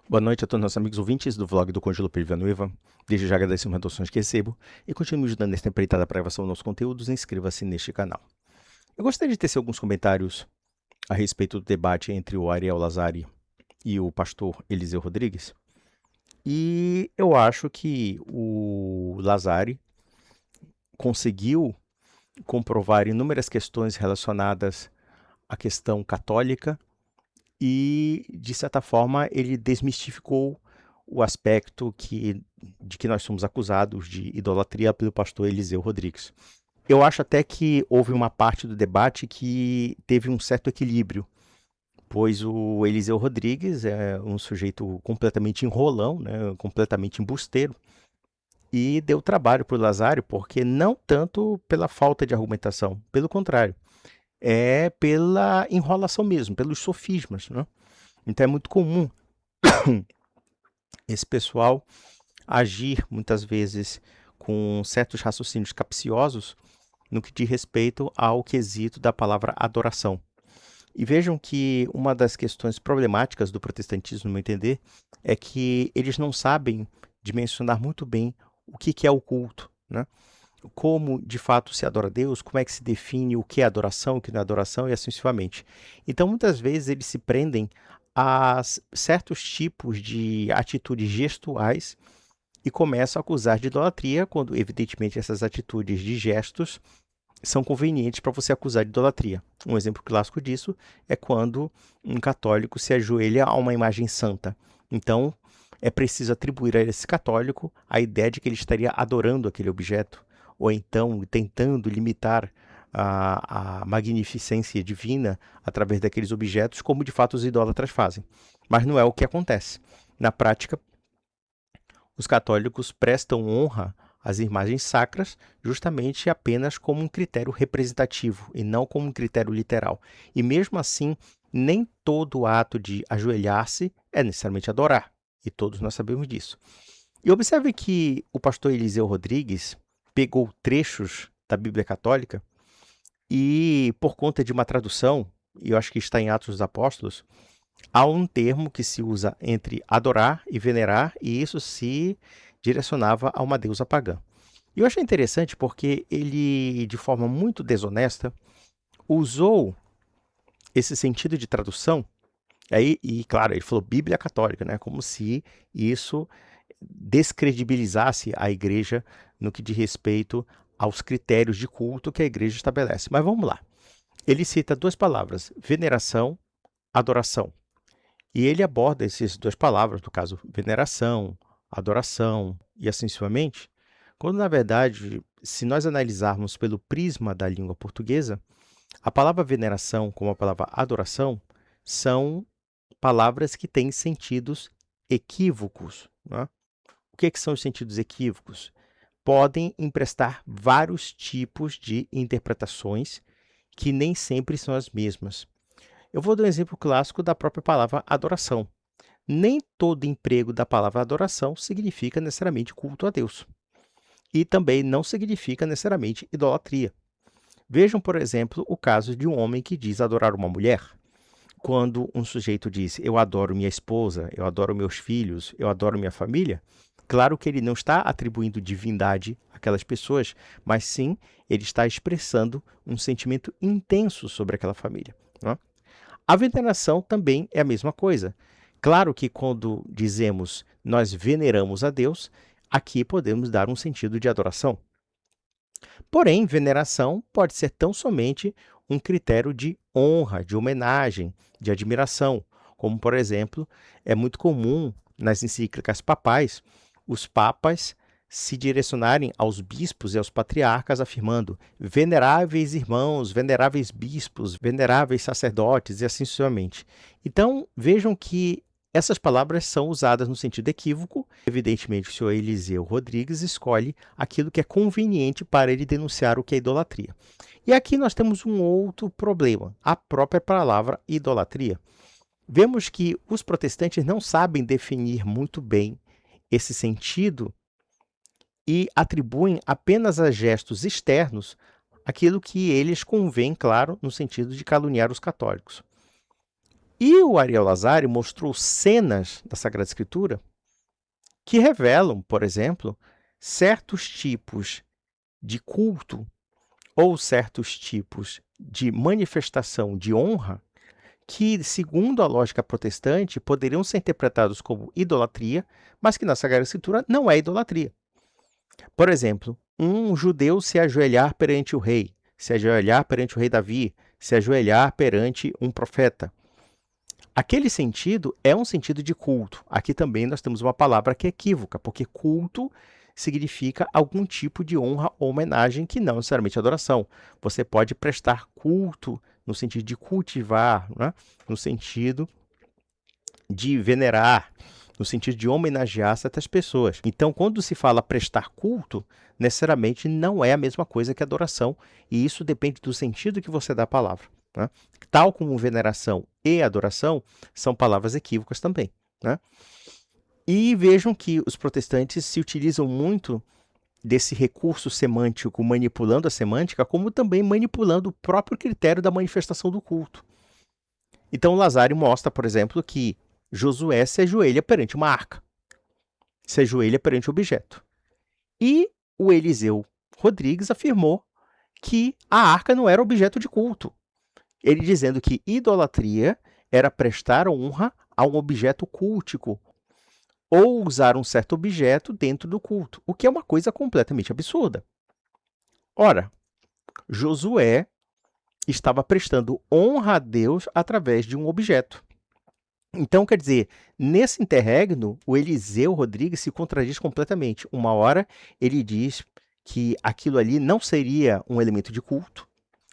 Boa noite a todos os nossos amigos ouvintes do vlog do Cônjuge Pedro Villanueva. Desde já agradeço as doações que recebo e continue me ajudando nesta empreitada para a gravação dos nossos conteúdos e inscreva-se neste canal. Eu gostaria de tecer alguns comentários a respeito do debate entre o Ariel Lazari e o pastor Eliseu Rodrigues. E eu acho que o Lazari conseguiu comprovar inúmeras questões relacionadas à questão católica e, de certa forma, ele desmistificou o aspecto de que nós somos acusados de idolatria pelo pastor Eliseu Rodrigues. Eu acho até que houve uma parte do debate que teve um certo equilíbrio, pois o Eliseu Rodrigues é um sujeito completamente enrolão, né, completamente embusteiro, e deu trabalho para o Lazari, porque não tanto pela falta de argumentação, pelo contrário, é pela enrolação mesmo, pelos sofismas, né? Então é muito comum esse pessoal agir muitas vezes com certos raciocínios capciosos no que diz respeito ao quesito da palavra adoração. E vejam que uma das questões problemáticas do protestantismo, no meu entender, é que eles não sabem dimensionar muito bem o que é o culto, né? Como de fato se adora a Deus, como é que se define o que é adoração, o que não é adoração e assim sucessivamente. Então, muitas vezes, eles se prendem a certos tipos de atitudes gestuais e começam a acusar de idolatria, quando, evidentemente, essas atitudes de gestos são convenientes para você acusar de idolatria. Um exemplo clássico disso é quando um católico se ajoelha a uma imagem santa. Então, é preciso atribuir a esse católico a ideia de que ele estaria adorando aquele objeto, ou então tentando limitar a magnificência divina através daqueles objetos, como de fato os idólatras fazem. Mas não é o que acontece. Na prática, os católicos prestam honra às imagens sacras justamente apenas como um critério representativo e não como um critério literal. E mesmo assim, nem todo ato de ajoelhar-se é necessariamente adorar, e todos nós sabemos disso. E observe que o pastor Eliseu Rodrigues pegou trechos da Bíblia Católica e, por conta de uma tradução, e eu acho que está em Atos dos Apóstolos, há um termo que se usa entre adorar e venerar, e isso se direcionava a uma deusa pagã. E eu achei interessante porque ele, de forma muito desonesta, usou esse sentido de tradução, aí, e claro, ele falou Bíblia Católica, né, como se isso descredibilizasse a igreja no que diz respeito aos critérios de culto que a igreja estabelece. Mas vamos lá. Ele cita duas palavras, veneração, adoração. E ele aborda essas duas palavras, no caso, veneração, adoração e assim sucessivamente, quando, na verdade, se nós analisarmos pelo prisma da língua portuguesa, a palavra veneração como a palavra adoração são palavras que têm sentidos equívocos, né? O que são os sentidos equívocos? Podem emprestar vários tipos de interpretações que nem sempre são as mesmas. Eu vou dar um exemplo clássico da própria palavra adoração. Nem todo emprego da palavra adoração significa necessariamente culto a Deus. E também não significa necessariamente idolatria. Vejam, por exemplo, o caso de um homem que diz adorar uma mulher. Quando um sujeito diz eu adoro minha esposa, eu adoro meus filhos, eu adoro minha família, claro que ele não está atribuindo divindade àquelas pessoas, mas sim ele está expressando um sentimento intenso sobre aquela família, não é? A veneração também é a mesma coisa. Claro que quando dizemos nós veneramos a Deus, aqui podemos dar um sentido de adoração. Porém, veneração pode ser tão somente um critério de honra, de homenagem, de admiração, como, por exemplo, é muito comum nas encíclicas papais os papas se direcionarem aos bispos e aos patriarcas afirmando veneráveis irmãos, veneráveis bispos, veneráveis sacerdotes e assim sucessivamente. Então, vejam que essas palavras são usadas no sentido equívoco. Evidentemente, o senhor Eliseu Rodrigues escolhe aquilo que é conveniente para ele denunciar o que é idolatria. E aqui nós temos um outro problema, a própria palavra idolatria. Vemos que os protestantes não sabem definir muito bem esse sentido e atribuem apenas a gestos externos aquilo que eles convém, claro, no sentido de caluniar os católicos. E o Ariel Lazzari mostrou cenas da Sagrada Escritura que revelam, por exemplo, certos tipos de culto ou certos tipos de manifestação de honra que, segundo a lógica protestante, poderiam ser interpretados como idolatria, mas que na Sagrada Escritura não é idolatria. Por exemplo, um judeu se ajoelhar perante o rei, se ajoelhar perante o rei Davi, se ajoelhar perante um profeta. Aquele sentido é um sentido de culto. Aqui também nós temos uma palavra que é equívoca, porque culto significa algum tipo de honra ou homenagem que não necessariamente adoração. Você pode prestar culto no sentido de cultivar, né? No sentido de venerar, no sentido de homenagear certas pessoas. Então, quando se fala prestar culto, necessariamente não é a mesma coisa que adoração, e isso depende do sentido que você dá à palavra, né? Tal como veneração e adoração são palavras equívocas também, né? E vejam que os protestantes se utilizam muito desse recurso semântico, manipulando a semântica, como também manipulando o próprio critério da manifestação do culto. Então, Lazzari mostra, por exemplo, que Josué se ajoelha perante uma arca, se ajoelha perante o objeto. E o Eliseu Rodrigues afirmou que a arca não era objeto de culto. Ele dizendo que idolatria era prestar honra a um objeto cultico, ou usar um certo objeto dentro do culto, o que é uma coisa completamente absurda. Ora, Josué estava prestando honra a Deus através de um objeto. Então, quer dizer, nesse interregno, o Eliseu Rodrigues se contradiz completamente. Uma hora ele diz que aquilo ali não seria um elemento de culto,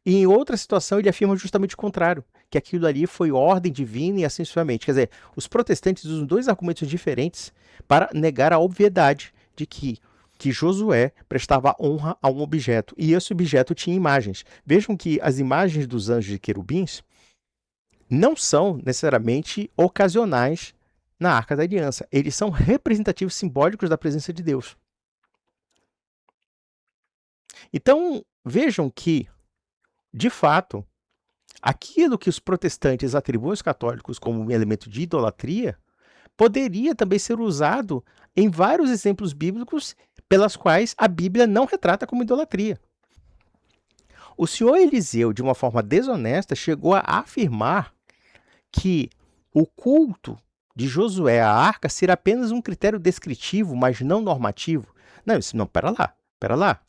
e em outra situação ele afirma justamente o contrário, que aquilo ali foi ordem divina e assim sucessivamente. Quer dizer, os protestantes usam dois argumentos diferentes para negar a obviedade de que Josué prestava honra a um objeto, e esse objeto tinha imagens. Vejam que as imagens dos anjos e querubins não são necessariamente ocasionais na Arca da Aliança. Eles são representativos simbólicos da presença de Deus. Então, vejam que, de fato, aquilo que os protestantes atribuem aos católicos como um elemento de idolatria poderia também ser usado em vários exemplos bíblicos pelas quais a Bíblia não retrata como idolatria. O senhor Eliseu, de uma forma desonesta, chegou a afirmar que o culto de Josué à arca será apenas um critério descritivo, mas não normativo. Não, pera lá.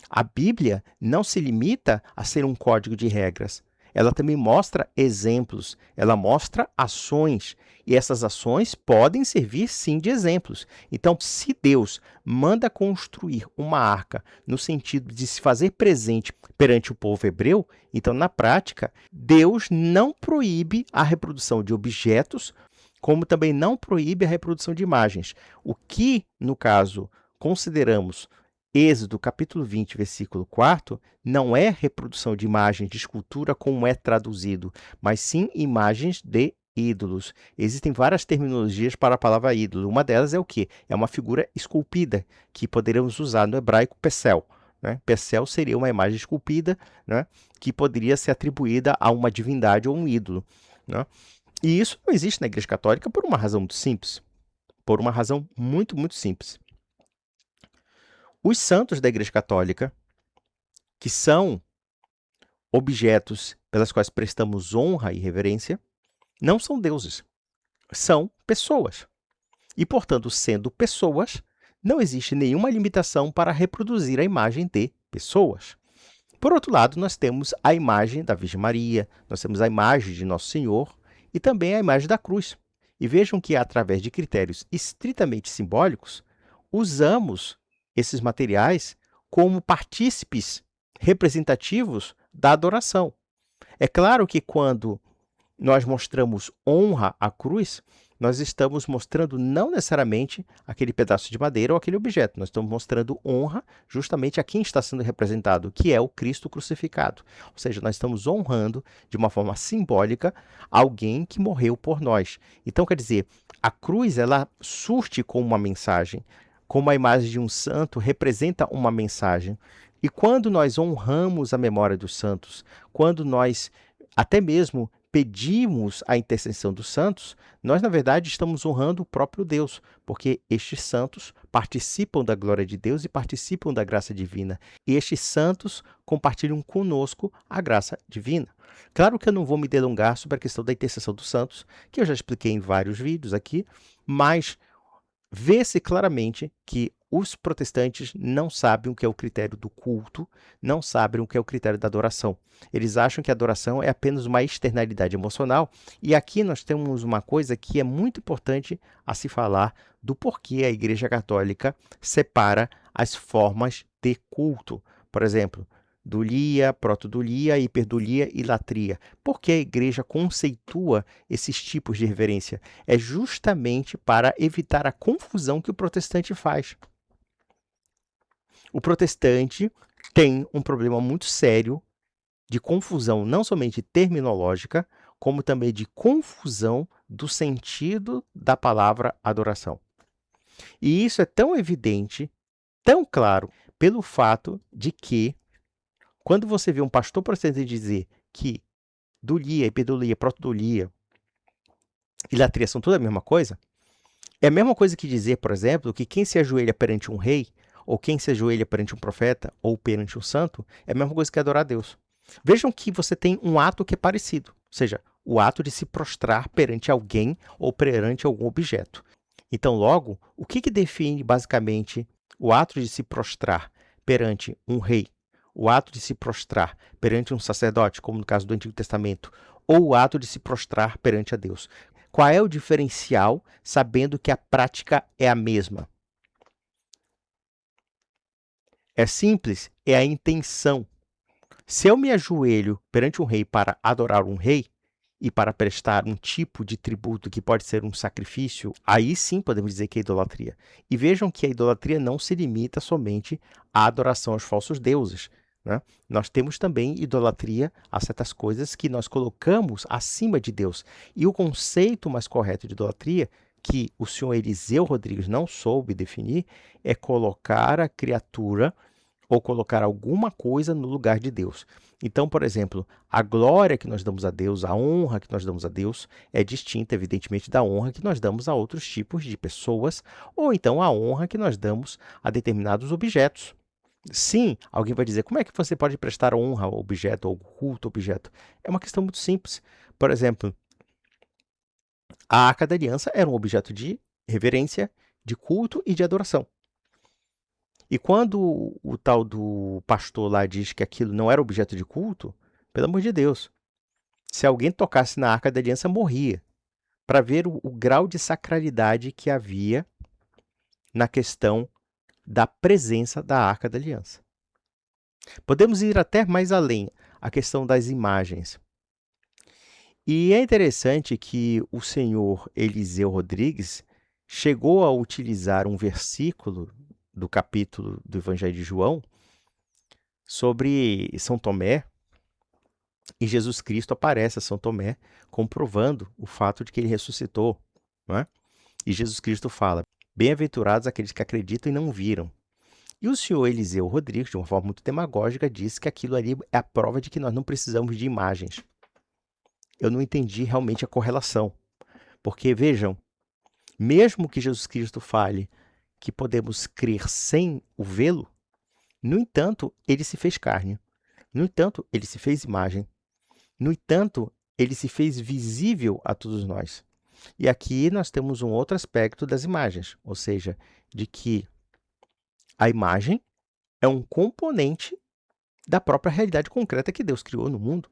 A Bíblia não se limita a ser um código de regras. Ela também mostra exemplos, ela mostra ações, e essas ações podem servir sim de exemplos. Então, se Deus manda construir uma arca no sentido de se fazer presente perante o povo hebreu, então, na prática, Deus não proíbe a reprodução de objetos, como também não proíbe a reprodução de imagens. O que, no caso, consideramos Êxodo capítulo 20, versículo 4, não é reprodução de imagens de escultura como é traduzido, mas sim imagens de ídolos. Existem várias terminologias para a palavra ídolo. Uma delas é o quê? É uma figura esculpida, que poderíamos usar no hebraico pesel. Né? Pesel seria uma imagem esculpida, né? Que poderia ser atribuída a uma divindade ou um ídolo. Né? E isso não existe na Igreja Católica por uma razão muito simples. Por uma razão muito, muito simples. Os santos da Igreja Católica, que são objetos pelas quais prestamos honra e reverência, não são deuses, são pessoas. E, portanto, sendo pessoas, não existe nenhuma limitação para reproduzir a imagem de pessoas. Por outro lado, nós temos a imagem da Virgem Maria, nós temos a imagem de Nosso Senhor e também a imagem da cruz. E vejam que, através de critérios estritamente simbólicos, usamos esses materiais como partícipes representativos da adoração. É claro que quando nós mostramos honra à cruz, nós estamos mostrando não necessariamente aquele pedaço de madeira ou aquele objeto, nós estamos mostrando honra justamente a quem está sendo representado, que é o Cristo crucificado. Ou seja, nós estamos honrando de uma forma simbólica alguém que morreu por nós. Então, quer dizer, a cruz ela surte com uma mensagem, como a imagem de um santo representa uma mensagem. E quando nós honramos a memória dos santos, quando nós até mesmo pedimos a intercessão dos santos, nós, na verdade, estamos honrando o próprio Deus, porque estes santos participam da glória de Deus e participam da graça divina. E estes santos compartilham conosco a graça divina. Claro que eu não vou me delongar sobre a questão da intercessão dos santos, que eu já expliquei em vários vídeos aqui, mas vê-se claramente que os protestantes não sabem o que é o critério do culto, não sabem o que é o critério da adoração. Eles acham que a adoração é apenas uma externalidade emocional, e aqui nós temos uma coisa que é muito importante a se falar do porquê a Igreja Católica separa as formas de culto. Por exemplo, dulia, protodulia, hiperdulia e latria. Por que a Igreja conceitua esses tipos de reverência? É justamente para evitar a confusão que o protestante faz. O protestante tem um problema muito sério de confusão, não somente terminológica, como também de confusão do sentido da palavra adoração. E isso é tão evidente, tão claro, pelo fato de que, quando você vê um pastor protestante dizer que dulia, hiperdulia, protodulia e latria são tudo a mesma coisa, é a mesma coisa que dizer, por exemplo, que quem se ajoelha perante um rei, ou quem se ajoelha perante um profeta, ou perante um santo, é a mesma coisa que adorar a Deus. Vejam que você tem um ato que é parecido, ou seja, o ato de se prostrar perante alguém ou perante algum objeto. Então, logo, o que define basicamente o ato de se prostrar perante um rei, o ato de se prostrar perante um sacerdote, como no caso do Antigo Testamento, ou o ato de se prostrar perante a Deus? Qual é o diferencial, sabendo que a prática é a mesma? É simples, é a intenção. Se eu me ajoelho perante um rei para adorar um rei e para prestar um tipo de tributo que pode ser um sacrifício, aí sim podemos dizer que é idolatria. E vejam que a idolatria não se limita somente à adoração aos falsos deuses, né? Nós temos também idolatria a certas coisas que nós colocamos acima de Deus. E o conceito mais correto de idolatria, que o senhor Eliseu Rodrigues não soube definir, é colocar a criatura ou colocar alguma coisa no lugar de Deus. Então, por exemplo, a glória que nós damos a Deus, a honra que nós damos a Deus, é distinta, evidentemente, da honra que nós damos a outros tipos de pessoas, ou então a honra que nós damos a determinados objetos. Sim, alguém vai dizer, como é que você pode prestar honra ao objeto ou culto ao objeto? É uma questão muito simples. Por exemplo, a Arca da Aliança era um objeto de reverência, de culto e de adoração. E quando o tal do pastor lá diz que aquilo não era objeto de culto, pelo amor de Deus, se alguém tocasse na Arca da Aliança, morria. Para ver o grau de sacralidade que havia na questão da presença da Arca da Aliança. Podemos ir até mais além, a questão das imagens. E é interessante que o senhor Eliseu Rodrigues chegou a utilizar um versículo do capítulo do Evangelho de João sobre São Tomé, e Jesus Cristo aparece a São Tomé comprovando o fato de que ele ressuscitou, não é? E Jesus Cristo fala, bem-aventurados aqueles que acreditam e não viram. E o senhor Eliseu Rodrigues, de uma forma muito demagógica, disse que aquilo ali é a prova de que nós não precisamos de imagens. Eu não entendi realmente a correlação, porque, vejam, mesmo que Jesus Cristo fale que podemos crer sem o vê-lo, no entanto, ele se fez carne. No entanto, ele se fez imagem. No entanto, ele se fez visível a todos nós. E aqui nós temos um outro aspecto das imagens, ou seja, de que a imagem é um componente da própria realidade concreta que Deus criou no mundo.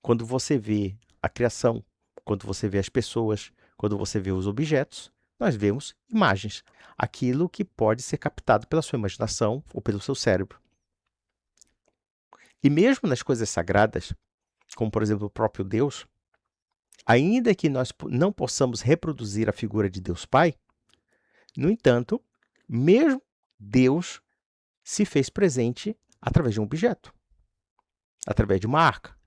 Quando você vê a criação, quando você vê as pessoas, quando você vê os objetos, nós vemos imagens, aquilo que pode ser captado pela sua imaginação ou pelo seu cérebro. E mesmo nas coisas sagradas, como por exemplo o próprio Deus, ainda que nós não possamos reproduzir a figura de Deus Pai, no entanto, mesmo Deus se fez presente através de um objeto, através de uma arca.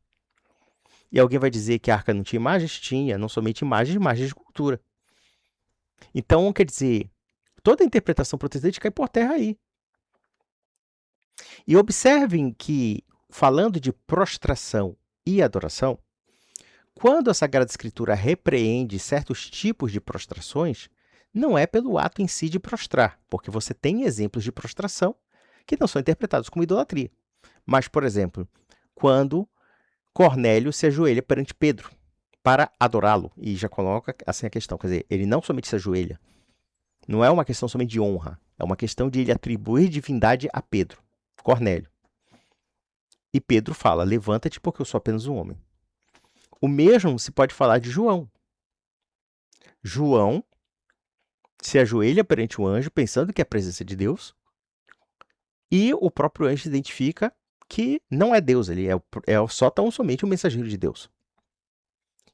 E alguém vai dizer que a arca não tinha imagens? Tinha, não somente imagens, imagens de cultura. Então, quer dizer, toda a interpretação protestante cai por terra aí. E observem que, falando de prostração e adoração, quando a Sagrada Escritura repreende certos tipos de prostrações, não é pelo ato em si de prostrar, porque você tem exemplos de prostração que não são interpretados como idolatria. Mas, por exemplo, quando Cornélio se ajoelha perante Pedro para adorá-lo, e já coloca assim a questão, quer dizer, ele não somente se ajoelha, não é uma questão somente de honra, é uma questão de ele atribuir divindade a Pedro, Cornélio. E Pedro fala, levanta-te porque eu sou apenas um homem. O mesmo se pode falar de João. João se ajoelha perante o anjo, pensando que é a presença de Deus, e o próprio anjo identifica que não é Deus, ele é só tão somente um mensageiro de Deus.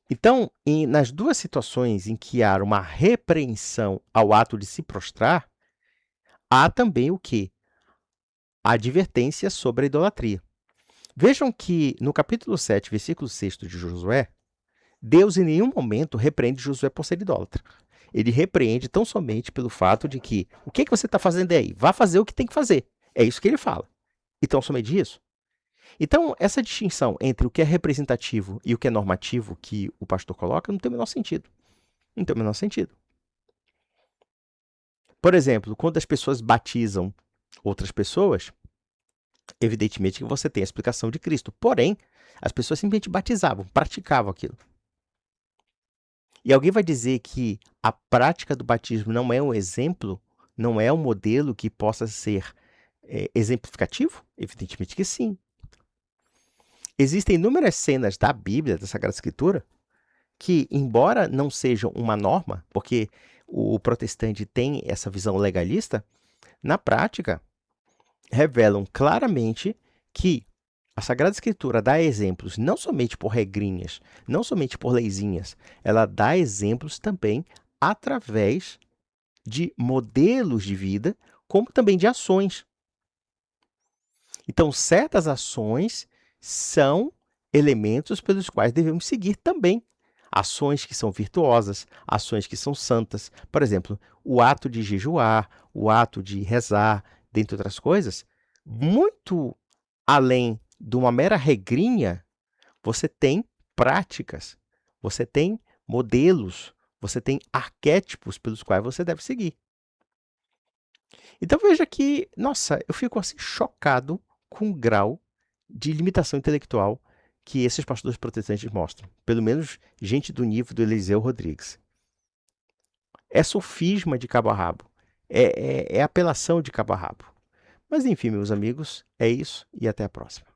Então, nas duas situações em que há uma repreensão ao ato de se prostrar, há também o quê? A advertência sobre a idolatria. Vejam que no capítulo 7, versículo 6 de Josué, Deus em nenhum momento repreende Josué por ser idólatra. Ele repreende tão somente pelo fato de que o que você está fazendo aí? Vá fazer o que tem que fazer. É isso que ele fala. E tão somente isso. Então, essa distinção entre o que é representativo e o que é normativo que o pastor coloca não tem o menor sentido. Não tem o menor sentido. Por exemplo, quando as pessoas batizam outras pessoas, evidentemente que você tem a explicação de Cristo. Porém, as pessoas simplesmente batizavam, praticavam aquilo. E alguém vai dizer que a prática do batismo não é um exemplo, não é um modelo que possa ser exemplificativo? Evidentemente que sim. Existem inúmeras cenas da Bíblia, da Sagrada Escritura, que, embora não sejam uma norma, porque o protestante tem essa visão legalista, na prática, revelam claramente que a Sagrada Escritura dá exemplos não somente por regrinhas, não somente por leizinhas, ela dá exemplos também através de modelos de vida, como também de ações. Então, certas ações são elementos pelos quais devemos seguir também. Ações que são virtuosas, ações que são santas. Por exemplo, o ato de jejuar, o ato de rezar, dentre outras coisas, muito além de uma mera regrinha, você tem práticas, você tem modelos, você tem arquétipos pelos quais você deve seguir. Então veja que, nossa, eu fico assim chocado com o grau de limitação intelectual que esses pastores protestantes mostram. Pelo menos gente do nível do Eliseu Rodrigues. É sofisma de cabo a rabo. É apelação de cabo a rabo. Mas enfim, meus amigos, é isso e até a próxima.